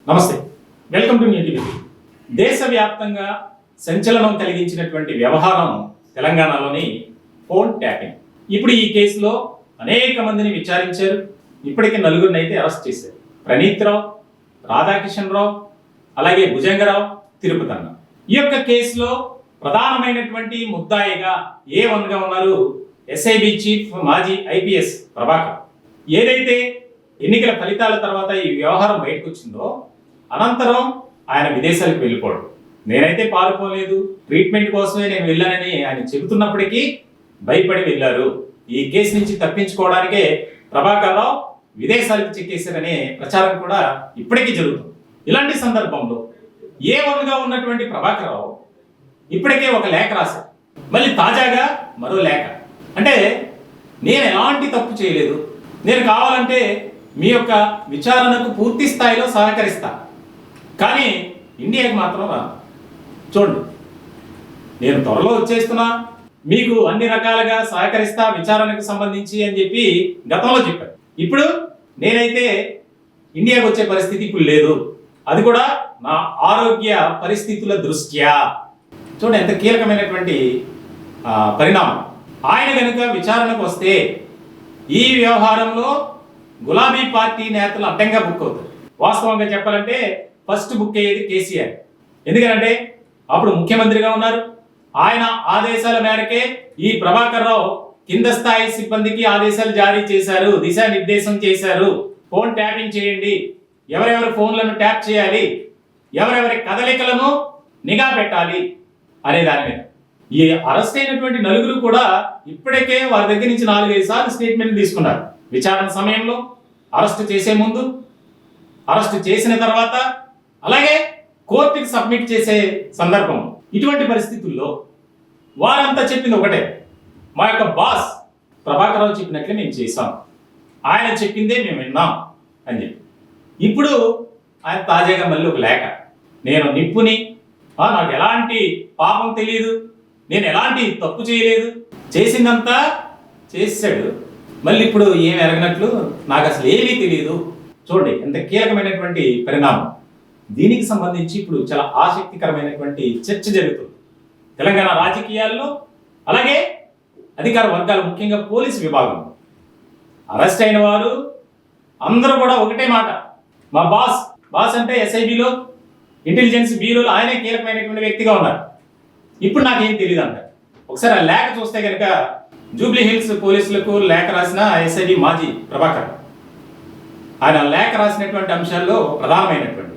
నమస్తే, welcome to new TV. దేశవ్యాప్తంగా సంచలనం కలిగించినటువంటి వ్యవహారం తెలంగాణలోని ఫోన్ ట్యాపింగ్. ఇప్పుడు ఈ కేసులో అనేక మందిని విచారించారు. ఇప్పటికే నలుగురిని అయితే అరెస్ట్ చేశారు. ప్రణీత్ రావు, రాధాకిషన్ రావు, అలాగే భుజంగరావు, తిరుపతన్న. ఈ యొక్క కేసులో ప్రధానమైనటువంటి ముద్దాయిగా A1గా ఉన్నారు SIB చీఫ్ మాజీ IPS ప్రభాకర్. ఏదైతే ఎన్నికల ఫలితాల తర్వాత ఈ వ్యవహారం బయటకు వచ్చిందో అనంతరం ఆయన విదేశాలకు వెళ్ళిపోవడం. నేనైతే పారిపోలేదు, ట్రీట్మెంట్ కోసమే నేను వెళ్ళానని ఆయన చెబుతున్నప్పటికీ భయపడి వెళ్ళారు. ఈ కేసు నుంచి తప్పించుకోవడానికే ప్రభాకర్ రావు విదేశాలకు చెక్కేశారనే ప్రచారం కూడా ఇప్పటికీ జరుగుతుంది. ఇలాంటి సందర్భంలో A1గా ఉన్నటువంటి ప్రభాకర్ రావు ఇప్పటికే ఒక లేఖ రాశారు. మళ్ళీ తాజాగా మరో లేఖ. అంటే నేను ఎలాంటి తప్పు చేయలేదు, నేను కావాలంటే మీ యొక్క విచారణకు పూర్తి స్థాయిలో సహకరిస్తా, కానీ ఇండియాకి మాత్రం రాను. చూడండి, నేను త్వరలో వచ్చేస్తున్నా, మీకు అన్ని రకాలుగా సహకరిస్తా విచారణకు సంబంధించి అని చెప్పి గతంలో చెప్పారు. ఇప్పుడు నేనైతే ఇండియాకి వచ్చే పరిస్థితి ఇప్పుడు లేదు, అది కూడా నా ఆరోగ్య పరిస్థితుల దృష్ట్యా. చూడండి ఎంత కీలకమైనటువంటి పరిణామం. ఆయన కనుక విచారణకు వస్తే ఈ వ్యవహారంలో గులాబీ పార్టీ నేతలు అడ్డంగా బుక్ అవుతారు. వాస్తవంగా చెప్పాలంటే ఫస్ట్ బుక్ అయ్యేది కేసీఆర్. ఎందుకంటే అప్పుడు ముఖ్యమంత్రిగా ఉన్నారు. ఆయన ఆదేశాల మేరకే ఈ ప్రభాకర్ రావు కింద స్థాయి సిబ్బందికి ఆదేశాలు జారీ చేశారు, దిశానిర్దేశం చేశారు. ఫోన్ ట్యాపింగ్ చేయండి, ఎవరెవరి ఫోన్లను ట్యాప్ చేయాలి, ఎవరెవరి కదలికలను నిఘా పెట్టాలి అనే దాని మీద. ఈ అరెస్ట్ అయినటువంటి నలుగురు కూడా ఇప్పటికే వారి దగ్గర నుంచి 4-5 సార్లు స్టేట్మెంట్ తీసుకున్నారు. విచారణ సమయంలో, అరెస్ట్ చేసే ముందు, అరెస్ట్ చేసిన తర్వాత, అలాగే కోర్టుకి సబ్మిట్ చేసే సందర్భం. ఇటువంటి పరిస్థితుల్లో వారంతా చెప్పింది ఒకటే, మా యొక్క బాస్ ప్రభాకర్ రావు చెప్పినట్లే మేము చేశాం, ఆయన చెప్పిందే మేము విన్నాం అని చెప్పి. ఇప్పుడు ఆయన తాజాగా మళ్ళీ ఒక లేఖ, నేను నిప్పుని, నాకు ఎలాంటి పాపం తెలియదు, నేను ఎలాంటి తప్పు చేయలేదు, చేసిందంతా చేశాడు, మళ్ళీ ఇప్పుడు ఏం ఎరగనట్లు నాకు అసలు ఏమీ తెలియదు. చూడండి ఎంత కీలకమైనటువంటి పరిణామం. దీనికి సంబంధించి ఇప్పుడు చాలా ఆసక్తికరమైనటువంటి చర్చ జరుగుతుంది తెలంగాణ రాజకీయాల్లో, అలాగే అధికార వర్గాలు, ముఖ్యంగా పోలీసు విభాగం. అరెస్ట్ అయిన వారు అందరూ కూడా ఒకటే మాట, మా బాస్ అంటే SIBలో ఇంటెలిజెన్స్ బ్యూరోలో ఆయనే కీలకమైనటువంటి వ్యక్తిగా ఉన్నారు, ఇప్పుడు నాకేం తెలియదు అంటారు. ఒకసారి ఆ లేఖ చూస్తే కనుక జూబ్లీ హిల్స్ పోలీసులకు లేఖ రాసిన SIB మాజీ ప్రభాకర్. ఆయన లేఖ రాసినటువంటి అంశాల్లో ప్రధానమైనటువంటి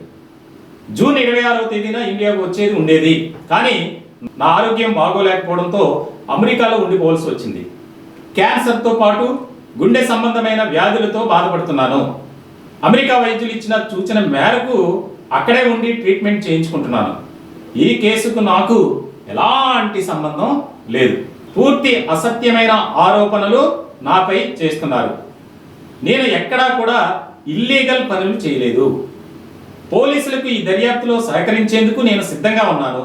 జూన్ 26వ తేదీన ఇండియాకు వచ్చేది ఉండేది, కానీ నా ఆరోగ్యం బాగోలేకపోవడంతో అమెరికాలో ఉండిపోవాల్సి వచ్చింది. క్యాన్సర్తో పాటు గుండె సంబంధమైన వ్యాధులతో బాధపడుతున్నాను. అమెరికా వైద్యులు ఇచ్చిన సూచన మేరకు అక్కడే ఉండి ట్రీట్మెంట్ చేయించుకుంటున్నాను. ఈ కేసుకు నాకు ఎలాంటి సంబంధం లేదు. పూర్తి అసత్యమైన ఆరోపణలు నాపై చేస్తున్నారు. నేను ఎక్కడా కూడా ఇల్లీగల్ పనులు చేయలేదు. పోలీసులకు ఈ దర్యాప్తులో సహకరించేందుకు నేను సిద్ధంగా ఉన్నాను.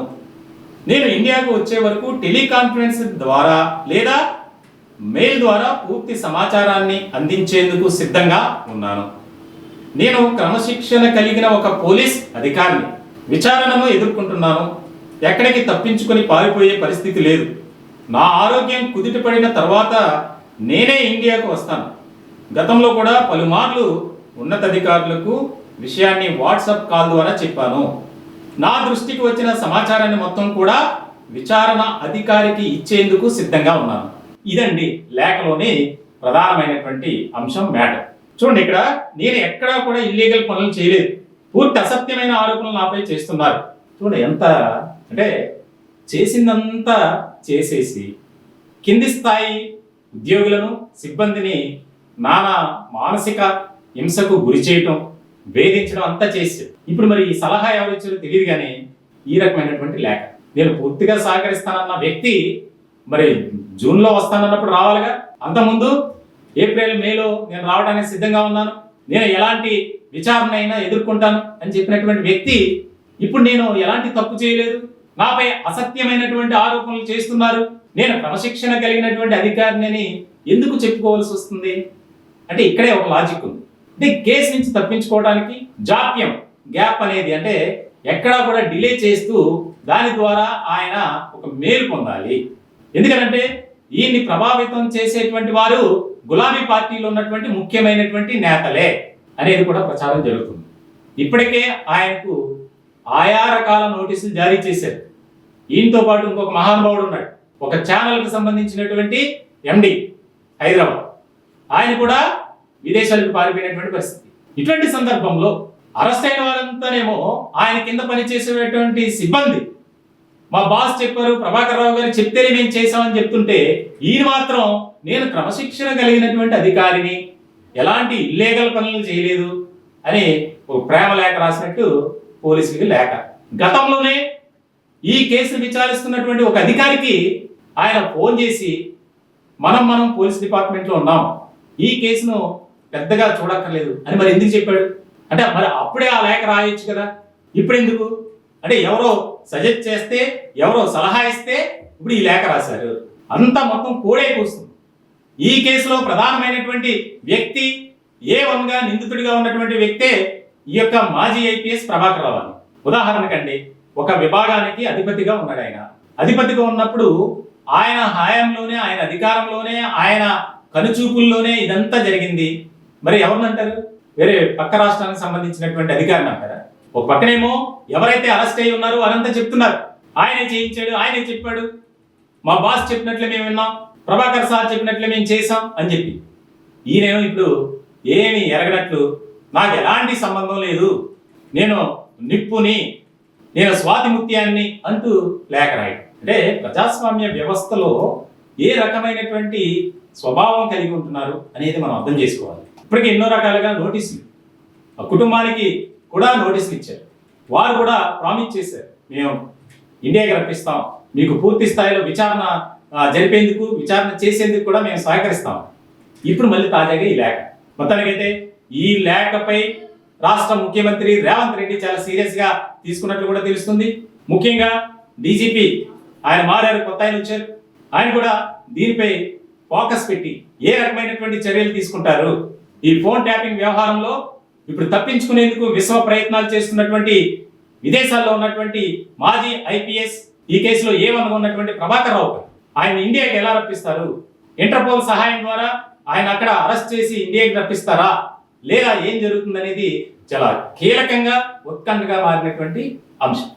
నేను ఇండియాకు వచ్చే వరకు టెలికాన్ఫరెన్స్ ద్వారా లేదా మెయిల్ ద్వారా పూర్తి సమాచారాన్ని అందించేందుకు సిద్ధంగా ఉన్నాను. నేను క్రమశిక్షణ కలిగిన ఒక పోలీస్ అధికారిని. విచారణను ఎదుర్కొంటున్నాను. ఎక్కడికి తప్పించుకొని పారిపోయే పరిస్థితి లేదు. నా ఆరోగ్యం కుదుటపడిన తర్వాత నేనే ఇండియాకు వస్తాను. గతంలో కూడా పలుమార్లు ఉన్నతాధికారులకు విషయాన్ని వాట్సాప్ కాల్ ద్వారా చెప్పాను. నా దృష్టికి వచ్చిన సమాచారాన్ని మొత్తం కూడా విచారణ అధికారికి ఇచ్చేందుకు సిద్ధంగా ఉన్నాను. ఇదండి లేఖలోని ప్రధానమైనటువంటి అంశం, మ్యాటర్. చూడండి, ఇక్కడ నేను ఎక్కడా కూడా ఇల్లీగల్ పనులు చేయలేదు, పూర్తి అసత్యమైన ఆరోపణలు నాపై చేస్తున్నారు. చూడండి ఎంత అంటే చేసిందంతా చేసేసి కింది స్థాయి ఉద్యోగులను, సిబ్బందిని నానా మానసిక హింసకు గురి చేయటం, వేధించడం అంతా చేశారు. ఇప్పుడు మరి ఈ సలహా ఎవరు ఇచ్చారో తెలియదు, కానీ ఈ రకమైనటువంటి లేఖ. నేను పూర్తిగా సహకరిస్తానన్న వ్యక్తి మరి జూన్లో వస్తానన్నప్పుడు రావాలిగా. అంతకుముందు ఏప్రిల్, మేలో నేను రావడానికి సిద్ధంగా ఉన్నాను, నేను ఎలాంటి విచారణ అయినా ఎదుర్కొంటాను అని చెప్పినటువంటి వ్యక్తి ఇప్పుడు నేను ఎలాంటి తప్పు చేయలేదు, నాపై అసత్యమైనటువంటి ఆరోపణలు చేస్తున్నారు, నేను క్రమశిక్షణ కలిగినటువంటి అధికారిని ఎందుకు చెప్పుకోవాల్సి వస్తుంది అంటే ఇక్కడే ఒక లాజిక్ ఉంది. అంటే కేసు నుంచి తప్పించుకోవడానికి జాప్యం, గ్యాప్ అనేది అంటే ఎక్కడా కూడా డిలే చేస్తూ దాని ద్వారా ఆయన ఒక మేలు పొందాలి. ఎందుకంటే ఈయన్ని ప్రభావితం చేసేటువంటి వారు గులాబీ పార్టీలో ఉన్నటువంటి ముఖ్యమైనటువంటి నేతలే అనేది కూడా ప్రచారం జరుగుతుంది. ఇప్పటికే ఆయనకు ఆయా రకాల నోటీసులు జారీ చేశారు. ఈయనతో పాటు ఇంకొక మహానుభావుడు ఉన్నాడు, ఒక ఛానల్కి సంబంధించినటువంటి ఎండి హైదరాబాద్, ఆయన కూడా విదేశాలకు పారిపోయినటువంటి పరిస్థితి. ఇటువంటి సందర్భంలో అరెస్ట్ అయిన వారంతానేమో ఆయన కింద పనిచేసేటువంటి సిబ్బంది, మా బాస్ చెప్పారు, ప్రభాకర్ రావు గారు చెప్తేనే మేము చేశామని చెప్తుంటే, ఈయన మాత్రం నేను క్రమశిక్షణ కలిగినటువంటి అధికారిని, ఎలాంటి ఇల్లీగల్ పనులు చేయలేదు అని ఒక ప్రేమ లేఖ రాసినట్టు పోలీసులకి లేఖ. గతంలోనే ఈ కేసును విచారిస్తున్నటువంటి ఒక అధికారికి ఆయన ఫోన్ చేసి మనం పోలీస్ డిపార్ట్మెంట్లో ఉన్నాం, ఈ కేసును పెద్దగా చూడక్కర్లేదు అని మరి ఎందుకు చెప్పాడు? అంటే మరి అప్పుడే ఆ లేఖ రాయొచ్చు కదా, ఇప్పుడు ఎందుకు? అంటే ఎవరో సజెస్ట్ చేస్తే, ఎవరో సలహా ఇస్తే ఇప్పుడు ఈ లేఖ రాశారు. అంతా మొత్తం కోడే కూస్తుంది. ఈ కేసులో ప్రధానమైనటువంటి వ్యక్తి A1గా నిందితుడిగా ఉన్నటువంటి వ్యక్తే ఈ యొక్క మాజీ ఐపీఎస్ ప్రభాకర్ రావు అని. ఉదాహరణకండి, ఒక విభాగానికి అధిపతిగా ఉన్నాడు. ఆయన అధిపతిగా ఉన్నప్పుడు ఆయన హయాంలోనే, ఆయన అధికారంలోనే, ఆయన కనుచూపుల్లోనే ఇదంతా జరిగింది. మరి ఎవరినంటారు? వేరే పక్క రాష్ట్రానికి సంబంధించినటువంటి అధికారిని అంటారా? ఒక పక్కనేమో ఎవరైతే అరెస్ట్ అయి ఉన్నారో వారంతా చెప్తున్నారు, ఆయనే చేయించాడు, ఆయనే చెప్పాడు, మా బాస్ చెప్పినట్లే మేము విన్నాం, ప్రభాకర్ సార్ చెప్పినట్లే మేము చేసాం అని చెప్పి. ఈయనేమో ఇప్పుడు ఏమి ఎరగనట్లు, నాకు ఎలాంటి సంబంధం లేదు, నేను నిప్పుని, నేను స్వాతిముత్యాన్ని అంటూ లేఖ రాయడం. అంటే ప్రజాస్వామ్య వ్యవస్థలో ఏ రకమైనటువంటి స్వభావం కలిగి ఉంటున్నారు అనేది మనం అర్థం చేసుకోవాలి. ఇప్పటికీ ఎన్నో రకాలుగా నోటీసులు, ఆ కుటుంబానికి కూడా నోటీసులు ఇచ్చారు. వారు కూడా ప్రామిస్ చేశారు, మేము ఇండియాకి రప్పిస్తాం, మీకు పూర్తి స్థాయిలో విచారణ జరిపేందుకు, విచారణ చేసేందుకు కూడా మేము సహకరిస్తాం. ఇప్పుడు మళ్ళీ తాజాగా ఈ లేఖ. మొత్తానికైతే ఈ లేఖపై రాష్ట్ర ముఖ్యమంత్రి రేవంత్ రెడ్డి చాలా సీరియస్గా తీసుకున్నట్లు కూడా తెలుస్తుంది. ముఖ్యంగా డీజీపీ ఆయన మారారు, కొత్త ఆయన వచ్చారు, ఆయన కూడా దీనిపై ఫోకస్ పెట్టి ఏ రకమైనటువంటి చర్యలు తీసుకుంటారు, ఈ ఫోన్ ట్యాపింగ్ వ్యవహారంలో ఇప్పుడు తప్పించుకునేందుకు విశ్వ ప్రయత్నాలు చేస్తున్నటువంటి విదేశాల్లో ఉన్నటువంటి మాజీ ఐపీఎస్, ఈ కేసులో A1గా ఉన్నటువంటి ప్రభాకర్ రావు ఆయన ఇండియాకి ఎలా రప్పిస్తారు, ఇంటర్పోల్ సహాయం ద్వారా ఆయన అక్కడ అరెస్ట్ చేసి ఇండియాకి రప్పిస్తారా లేదా ఏం జరుగుతుందనేది చాలా కీలకంగా, ఉత్కంఠగా మారినటువంటి అంశం.